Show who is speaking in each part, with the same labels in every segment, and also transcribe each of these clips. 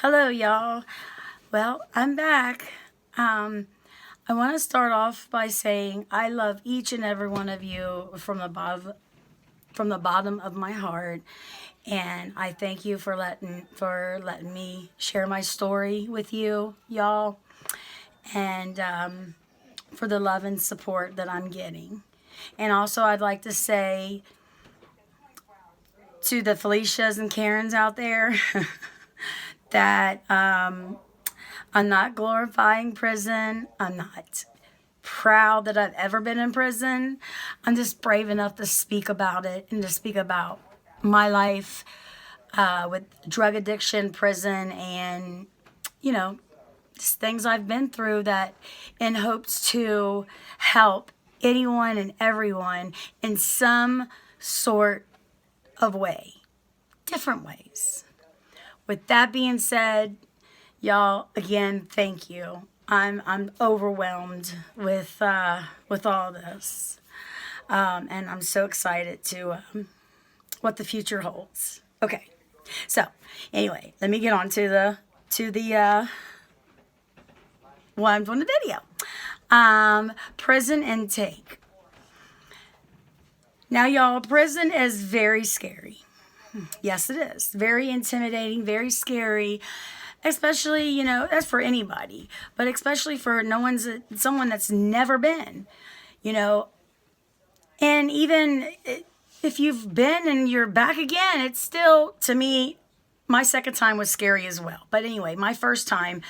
Speaker 1: Hello, y'all. Well, I'm back. I want to start off by saying I love each and every one of you from the bottom of my heart, and I thank you for letting me share my story with you, y'all, and for the love and support that I'm getting. And also, I'd like to say to the Felicias and Karens out there that I'm not glorifying prison. I'm not proud that I've ever been in prison. I'm just brave enough to speak about it and to speak about my life with drug addiction, prison, and, you know, just things I've been through that in hopes to help anyone and everyone in some sort of way, different ways. With that being said, y'all, again, thank you. I'm overwhelmed with all this, and I'm so excited to what the future holds. Okay, so anyway, let me get on to the what I'm doing the video. Prison intake. Now, y'all, prison is very scary. Yes, it is. Very intimidating, very scary, especially, that's for anybody, but especially for someone that's never been, you know. And even if you've been and you're back again, it's still, to me, my second time was scary as well. But anyway, my first time,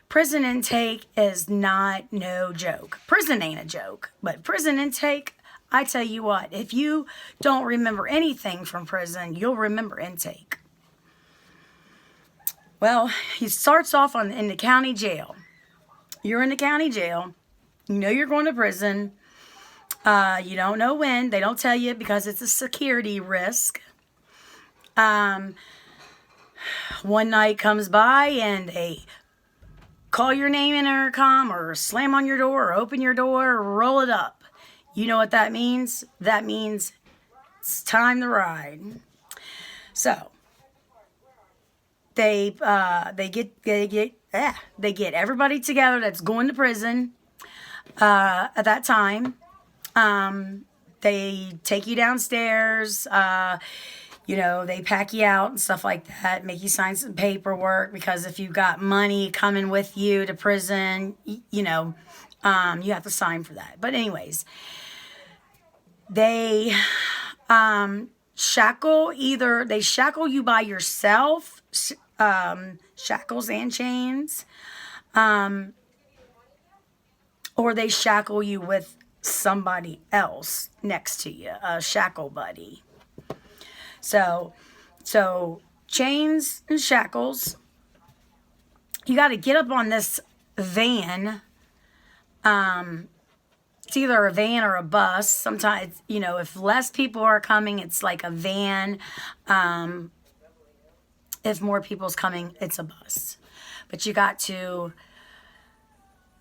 Speaker 1: prison intake is not no joke. Prison ain't a joke, but prison intake, I tell you what, if you don't remember anything from prison, you'll remember intake. Well, he starts off in the county jail. You're in the county jail. You know you're going to prison. You don't know when. They don't tell you because it's a security risk. One night comes by and they call your name in intercom or slam on your door or open your door or roll it up. You know what that means? That means it's time to ride. So they get everybody together that's going to prison at that time. They take you downstairs. They pack you out and stuff like that, make you sign some paperwork because if you've got money coming with you to prison, you have to sign for that. But anyways, they shackle you by yourself, shackles and chains, or they shackle you with somebody else next to you, a shackle buddy. So chains and shackles, you got to get up on this van. It's either a van or a bus. Sometimes, if less people are coming, it's like a van. If more people's coming, it's a bus. But you got to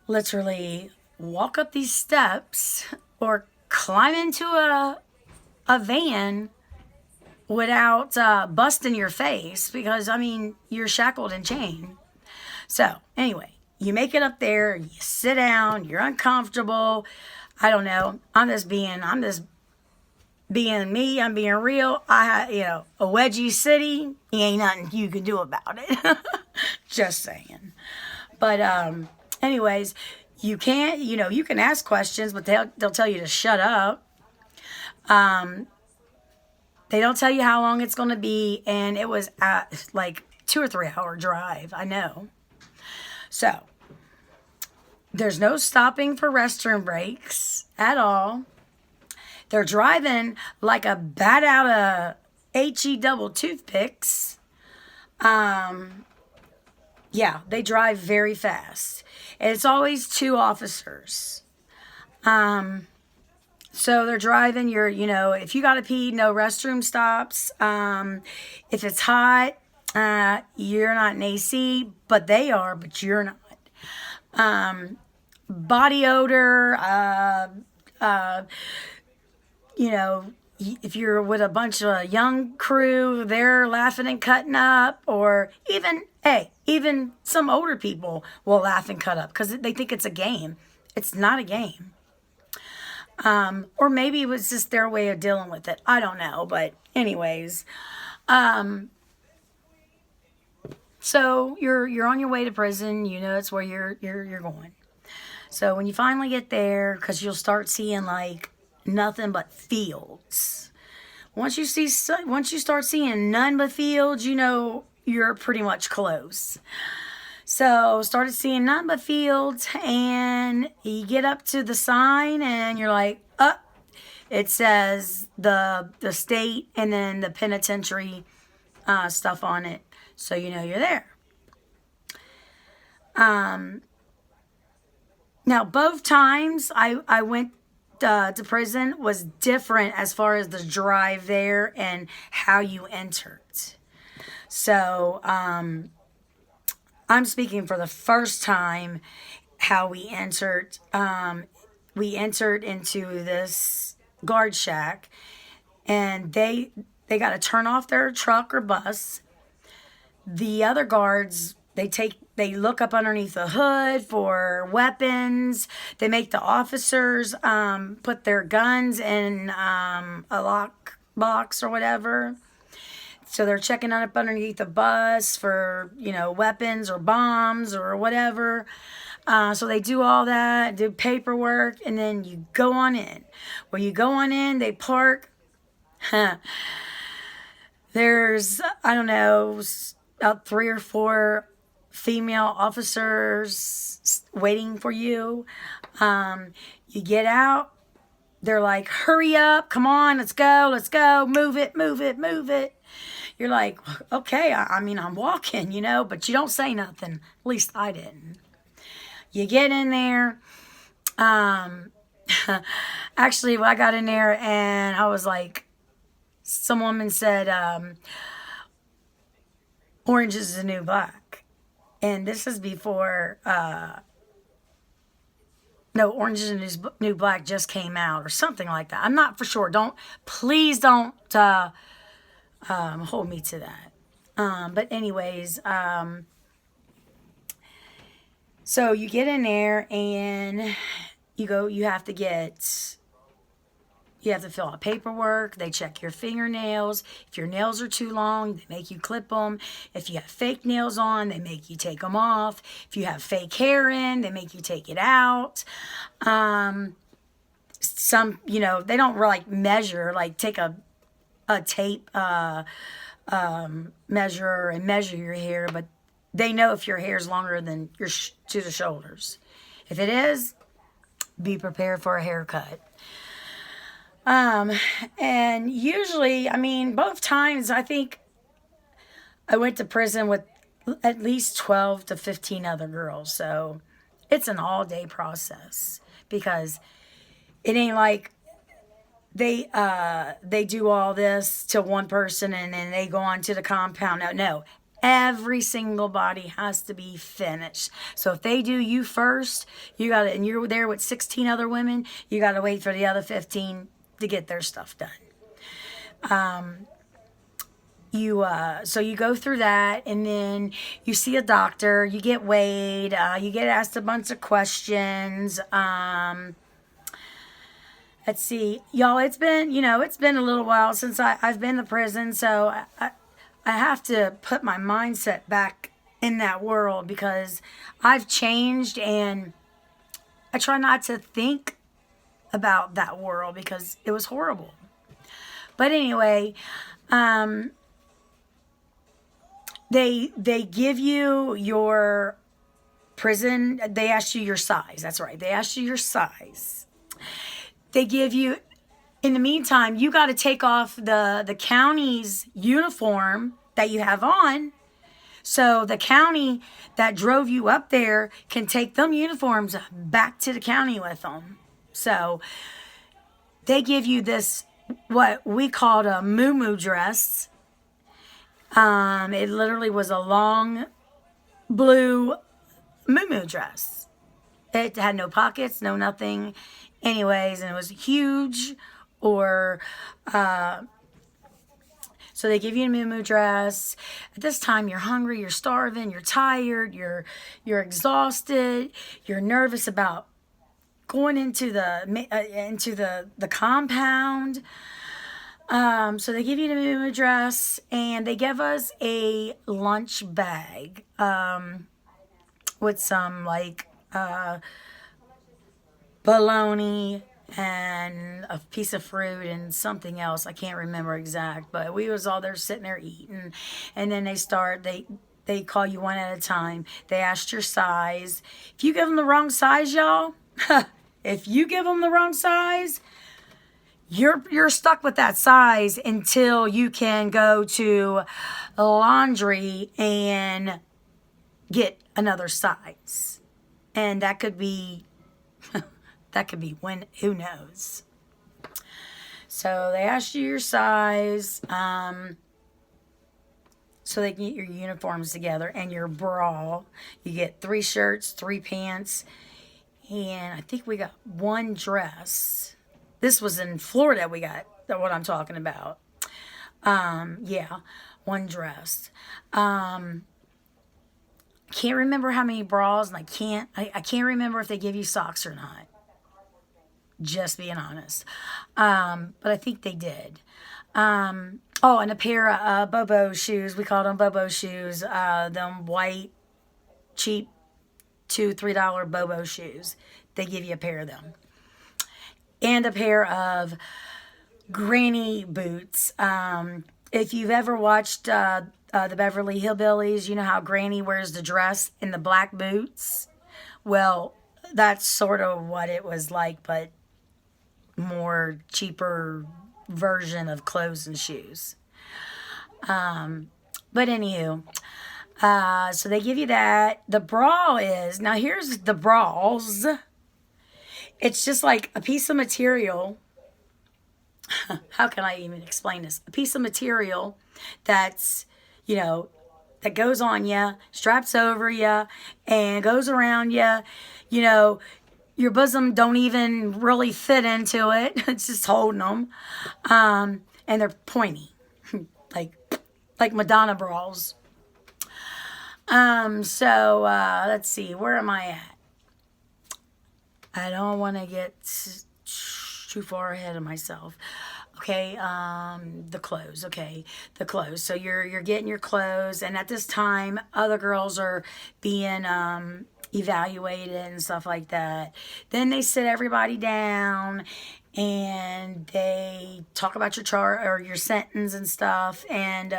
Speaker 1: literally walk up these steps or climb into a van without busting your face because, you're shackled and chained. So, anyway, you make it up there, you sit down, you're uncomfortable. I don't know. I'm just being me. I'm being real. A wedgie city, ain't nothing you can do about it. Just saying. But anyways, you can't, you can ask questions, but they'll tell you to shut up. They don't tell you how long it's going to be, and it was like 2 or 3 hour drive. I know. So there's no stopping for restroom breaks at all. They're driving like a bat out of HE double toothpicks. Yeah, they drive very fast. And it's always 2 officers. So they're driving, if you got to pee, no restroom stops. If it's hot, you're not in AC, but they are, but you're not. Body odor, if you're with a bunch of young crew, they're laughing and cutting up, or even Hey, even some older people will laugh and cut up because they think it's a game. It's not a game. Or maybe it was just their way of dealing with it. I don't know. But anyways, so you're on your way to prison. You know that's where you're going. So when you finally get there, because you'll start seeing like nothing but fields. Once you start seeing none but fields, you know you're pretty much close. So started seeing nothing but fields, and you get up to the sign, and you're like, it says the state and then the penitentiary stuff on it, so you know you're there. Now both times I went to prison was different as far as the drive there and how you entered. So I'm speaking for the first time how we entered. We entered into this guard shack, and they got to turn off their truck or bus. The other guards, they look up underneath the hood for weapons. They make the officers put their guns in a lock box or whatever. So they're checking up underneath the bus for, weapons or bombs or whatever. So they do all that, do paperwork, and then you go on in. When you go on in, they park. There's, I don't know, about 3 or 4 female officers waiting for you. You get out. They're like, hurry up, come on, let's go, move it. You're like, okay, I'm walking, but you don't say nothing. At least I didn't. You get in there. Actually, I got in there and I was like, some woman said, orange is the new black. And this is before, Orange is the New Black just came out or something like that. I'm not for sure. Please don't hold me to that. But anyways, so you get in there and you have to fill out paperwork. They check your fingernails. If your nails are too long, they make you clip them. If you have fake nails on, they make you take them off. If you have fake hair in, they make you take it out. Some, they don't like measure, like take a tape measure and measure your hair, but they know if your hair is longer than to the shoulders. If it is, be prepared for a haircut. And usually, both times, I think I went to prison with at least 12 to 15 other girls. So it's an all-day process because it ain't like they do all this to one person and then they go on to the compound. No. Every single body has to be finished. So if they do you first, and you're there with 16 other women, you got to wait for the other 15 to get their stuff done. So you go through that, and then you see a doctor, you get weighed, you get asked a bunch of questions. Let's see, y'all, it's been a little while since I've been to prison, so I have to put my mindset back in that world because I've changed, and I try not to think about that world because it was horrible. But anyway, they give you your prison. They ask you your size. That's right. They ask you your size. They give you. In the meantime, you got to take off the county's uniform that you have on. So the county that drove you up there can take them uniforms back to the county with them. So they give you this, what we called a moo-moo dress. It literally was a long blue moo-moo dress. It had no pockets, no nothing. Anyways, and it was huge. So So they give you a moo dress. At this time, you're hungry, you're starving, you're tired, you're exhausted, you're nervous about going into the compound. So they give you the moo dress, and they give us a lunch bag with some like bologna and a piece of fruit and something else. I can't remember exact, but we was all there sitting there eating. And then they call you one at a time. They asked your size. If you give them the wrong size, y'all, if you give them the wrong size, you're stuck with that size until you can go to laundry and get another size. And that could be when, who knows. So they asked you your size, so they can get your uniforms together and your bra. You get 3 shirts, 3 pants, and I think we got 1 dress. This was in Florida. We got what I'm talking about. Yeah, 1 dress. Can't remember how many bras, and I can't remember if they give you socks or not. Just being honest. But I think they did. Oh, and a pair of Bobo shoes. We called them Bobo shoes. Them white, cheap, $2, $3 Bobo shoes. They give you a pair of them. And a pair of granny boots. If you've ever watched the Beverly Hillbillies, you know how Granny wears the dress and the black boots? Well, that's sort of what it was like, but more cheaper version of clothes and shoes. But anywho, so they give you that. The bra is, now here's the bras. It's just like a piece of material. How can I even explain this? A piece of material that's, that goes on you, straps over you, and goes around you. Your bosom don't even really fit into it. It's just holding them. And they're pointy. like Madonna bras. So let's see. Where am I at? I don't want to get too far ahead of myself. Okay, the clothes. Okay, the clothes. So you're getting your clothes, and at this time, other girls are being evaluated and stuff like that. Then they sit everybody down, and they talk about your chart or your sentence and stuff, and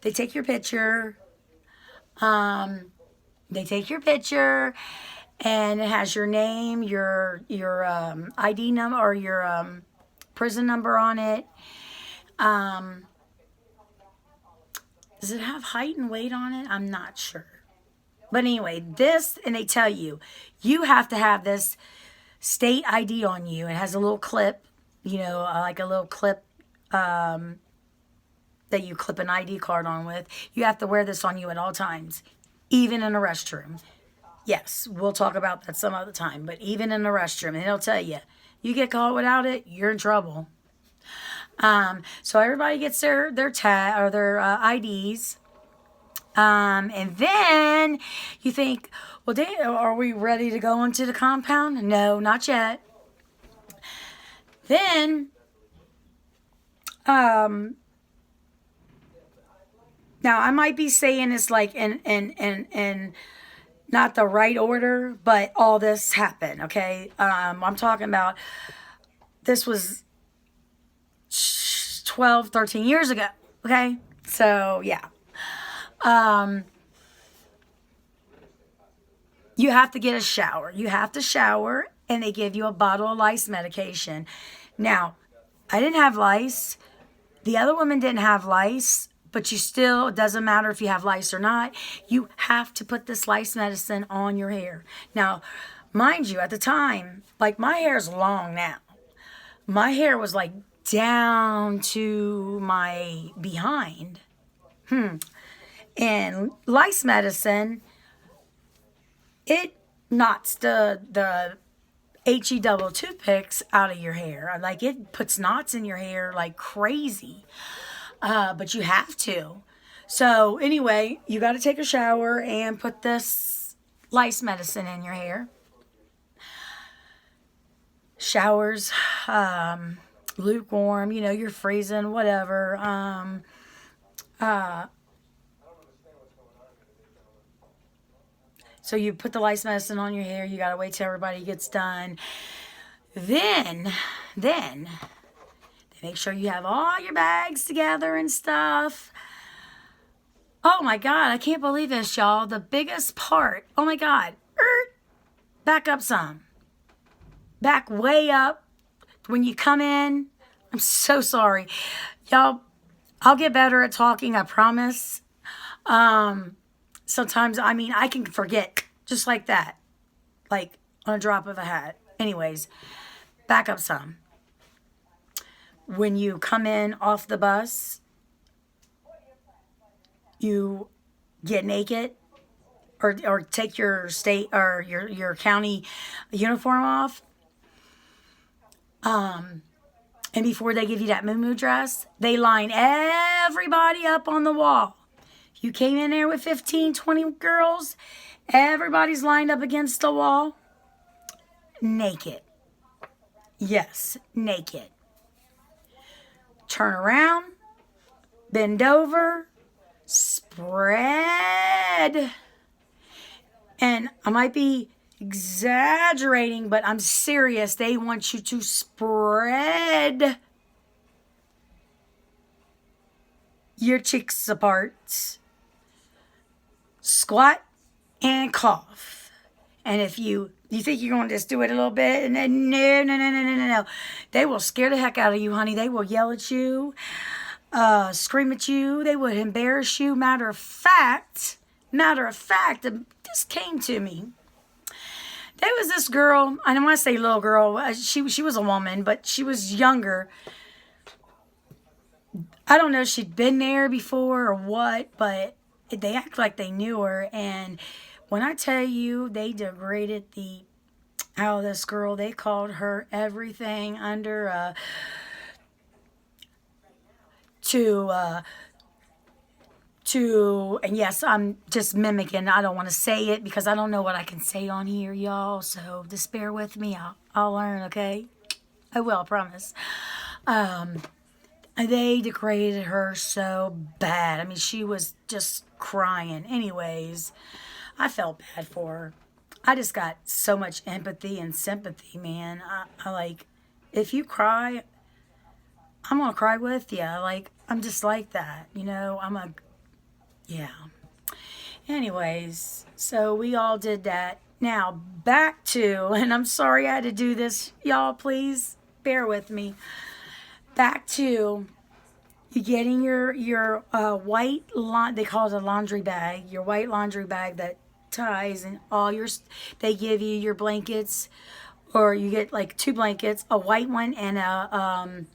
Speaker 1: they take your picture. They take your picture, and it has your name, your ID number, or your prison number on it. Does it have height and weight on it? I'm not sure. But anyway, and they tell you, you have to have this state ID on you. It has a little clip, like a little clip that you clip an ID card on with. You have to wear this on you at all times, even in a restroom. Yes, we'll talk about that some other time, but even in the restroom, and they'll tell you, you get caught without it, you're in trouble. So everybody gets their tag or their IDs. And then you think, well, are we ready to go into the compound? No, not yet. Then, now I might be saying this like in not the right order, but all this happened. Okay. I'm talking about, this was 12, 13 years ago. Okay. So yeah. You have to get a shower. You have to shower, and they give you a bottle of lice medication. Now, I didn't have lice. The other woman didn't have lice, but it doesn't matter if you have lice or not. You have to put this lice medicine on your hair. Now, mind you, at the time, like my hair is long now. My hair was like down to my behind. And lice medicine, it knocks the HE double toothpicks out of your hair. Like, it puts knots in your hair like crazy. but you have to. So anyway, you got to take a shower and put this lice medicine in your hair. Showers, lukewarm, you're freezing, whatever. So you put the lice medicine on your hair. You got to wait till everybody gets done. Then, make sure you have all your bags together and stuff. Oh my God, I can't believe this, y'all. The biggest part. Oh my God. Back up some. Back way up. When you come in, I'm so sorry. Y'all, I'll get better at talking, I promise. Sometimes, I can forget just like that. Like on a drop of a hat. Anyways, back up some. When you come in off the bus, you get naked or take your state or your county uniform off. And before they give you that moo dress, they line everybody up on the wall. If you came in there with 15, 20 girls, everybody's lined up against the wall, naked. Yes, naked. Turn around, bend over, spread. And I might be exaggerating, but I'm serious. They want you to spread your cheeks apart, squat, and cough. And if you think you're going to just do it a little bit, and then no. They will scare the heck out of you, honey. They will yell at you, scream at you. They would embarrass you. Matter of fact, this came to me. There was this girl, and when I say little girl, she was a woman, but she was younger. I don't know if she'd been there before or what, but they act like they knew her. And when I tell you they degraded out of this girl, they called her everything under and yes, I'm just mimicking. I don't want to say it because I don't know what I can say on here, y'all. So just bear with me. I'll learn, okay? I will, I promise. They degraded her so bad. she was just crying. Anyways, I felt bad for her. I just got so much empathy and sympathy, man. I like, if you cry, I'm going to cry with you. I'm just like that, yeah. Anyways, so we all did that. Now, back to, and I'm sorry I had to do this. Y'all, please bear with me. Back to you getting your white, they call it a laundry bag, your white laundry bag that ties and they give you your blankets, or you get like 2 blankets, a white one and a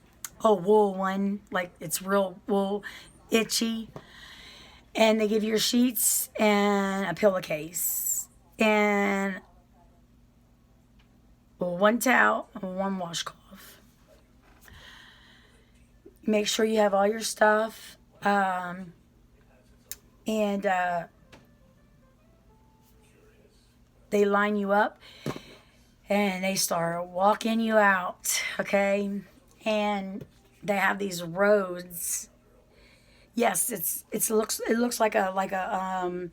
Speaker 1: wool one, like it's real wool, itchy. And they give you your sheets and a pillowcase and 1 towel and 1 washcloth. Make sure you have all your stuff. And they line you up and they start walking you out, okay? And they have these roads. Yes, it looks like a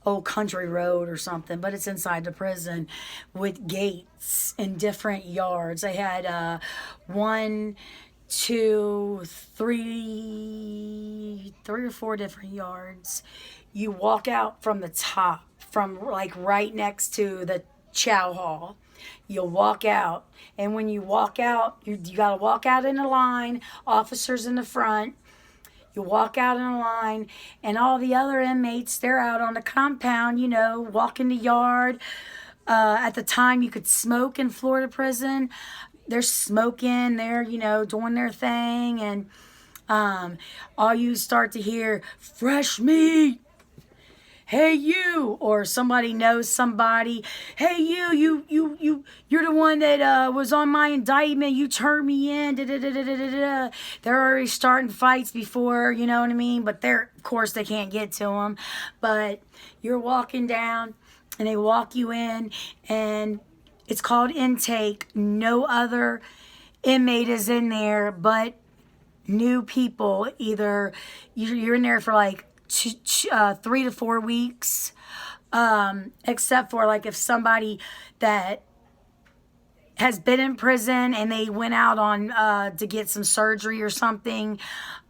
Speaker 1: old country road or something, but it's inside the prison with gates in different yards. They had 1, 2, 3 or 4 different yards. You walk out from the top, from like right next to the chow hall. You'll walk out, and when you walk out, you got to walk out in a line, officers in the front. You walk out in a line, and all the other inmates, they're out on the compound, walking the yard. At the time, you could smoke in Florida prison. They're smoking, they're, doing their thing, and all you start to hear, fresh meat. hey you, or somebody knows somebody, hey you're the one that was on my indictment, you turned me in, da, da, da, da, da, da, da. They're already starting fights before, you know what I mean, but of course they can't get to them. But you're walking down and they walk you in, and it's called intake. No other inmate is in there but new people. Either you're in there for like 3 to 4 weeks, except for like if somebody that has been in prison and they went out on to get some surgery or something,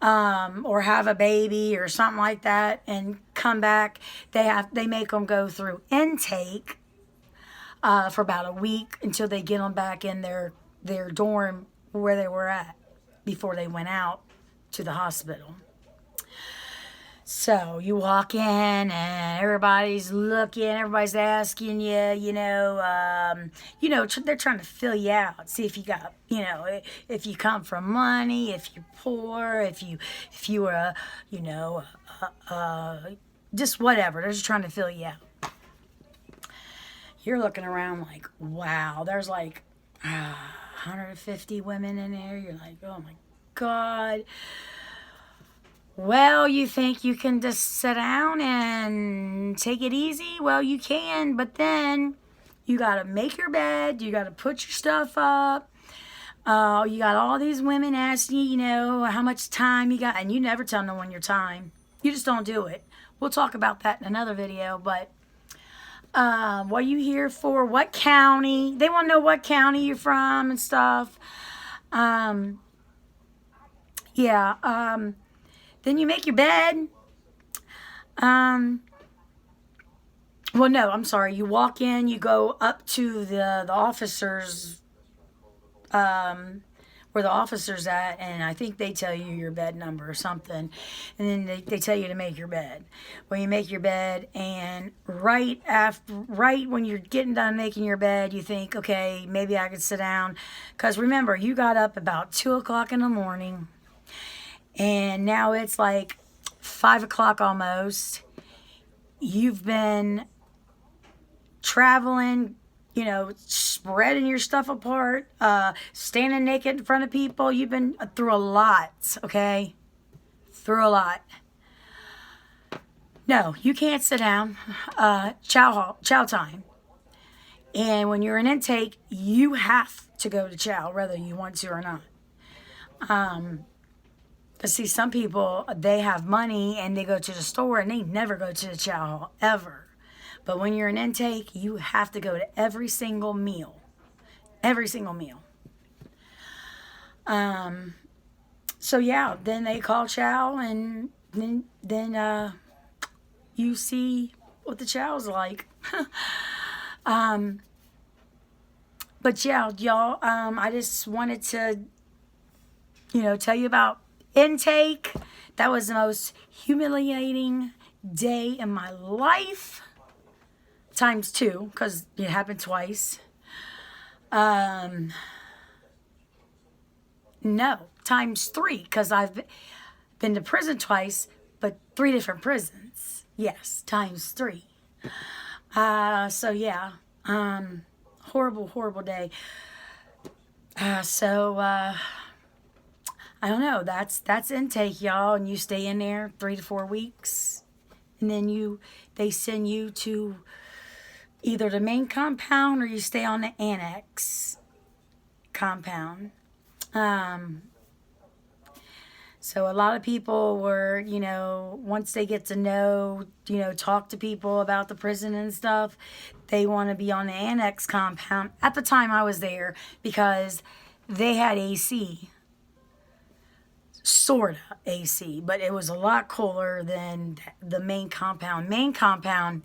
Speaker 1: or have a baby or something like that and come back, they make them go through intake for about a week until they get them back in their dorm where they were at before they went out to the hospital. So you walk in and everybody's looking, everybody's asking you, they're trying to fill you out, see if you got, if you come from money, if you're poor, if you were, just whatever. They're just trying to fill you out. You're looking around like, wow, there's like 150 women in there. You're like, oh my God. Well, you think you can just sit down and take it easy? Well, you can, but then you got to make your bed. You got to put your stuff up. You got all these women asking you, how much time you got. And you never tell no one your time. You just don't do it. We'll talk about that in another video. But what are you here for? What county? They want to know what county you're from and stuff. Then you make your bed. Well, no, I'm sorry. You walk in, you go up to the officers, where the officer's at, and I think they tell you your bed number or something, and then they tell you to make your bed. Well, you make your bed, and right when you're getting done making your bed, you think, okay, maybe I could sit down, because remember, you got up about 2 o'clock in the morning, and now it's like 5 o'clock almost. You've been traveling, spreading your stuff apart, standing naked in front of people. You've been through a lot, okay? Through a lot. No, you can't sit down. Chow time. And when you're in intake, you have to go to chow, whether you want to or not. But see, some people, they have money and they go to the store and they never go to the chow hall, ever. But when you're in intake, you have to go to every single meal. Every single meal. So yeah, then they call chow, and then you see what the chow's like. But yeah, y'all, I just wanted to, tell you about intake. That was the most humiliating day in my life. Times 2, because it happened twice. No, times 3, because I've been to prison twice, but 3 different prisons. Yes, times 3. So yeah, horrible day. I don't know. That's intake, y'all, and you stay in there 3 to 4 weeks, and then they send you to either the main compound or you stay on the annex compound. So a lot of people were, once they get to know, talk to people about the prison and stuff, they want to be on the annex compound. At the time I was there, because they had AC. Sorta AC, but it was a lot cooler than the main compound. Main compound,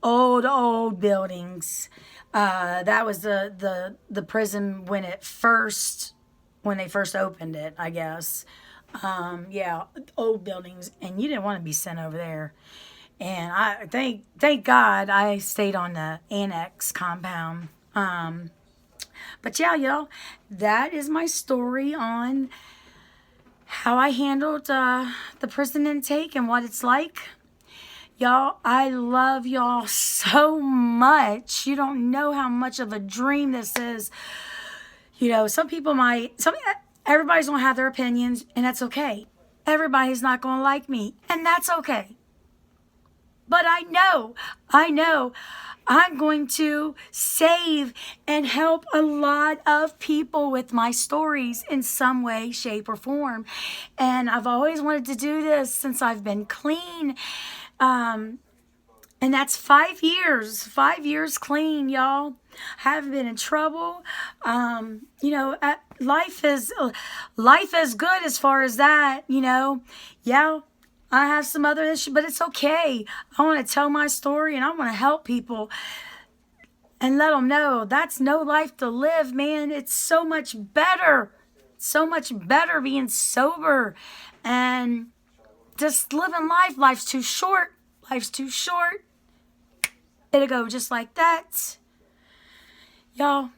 Speaker 1: old buildings. That was the prison when they first opened it, I guess. Yeah, old buildings, and you didn't want to be sent over there. And I thank God I stayed on the annex compound. But yeah, y'all, that is my story on how I handled the prison intake and what it's like. Y'all, I love y'all so much. You don't know how much of a dream this is. You know, everybody's going to have their opinions, and that's okay. Everybody's not going to like me, and that's okay. But I know I'm going to save and help a lot of people with my stories in some way, shape, or form. And I've always wanted to do this since I've been clean. And that's 5 years. 5 years clean, y'all. Haven't been in trouble. You know, life is good as far as that, you know. Yeah, I have some other issues, but it's okay. I want to tell my story, and I want to help people and let them know that's no life to live, man. It's so much better. So much better being sober and just living life. Life's too short. Life's too short. It'll go just like that. Y'all,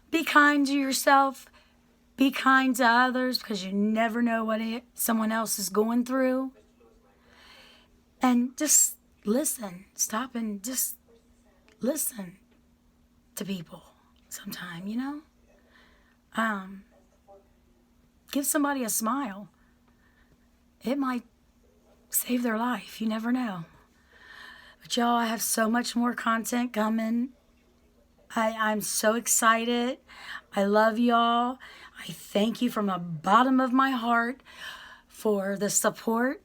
Speaker 1: be kind to yourself. Be kind to others, because you never know what someone else is going through. And just listen. Stop and just listen to people sometime, you know? Give somebody a smile. It might save their life. You never know. But y'all, I have so much more content coming. I'm so excited. I love y'all. I thank you from the bottom of my heart for the support.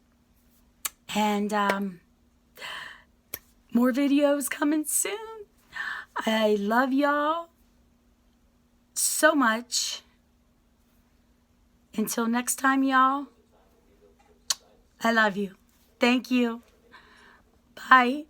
Speaker 1: And more videos coming soon. I love y'all so much. Until next time, y'all. I love you. Thank you. Bye.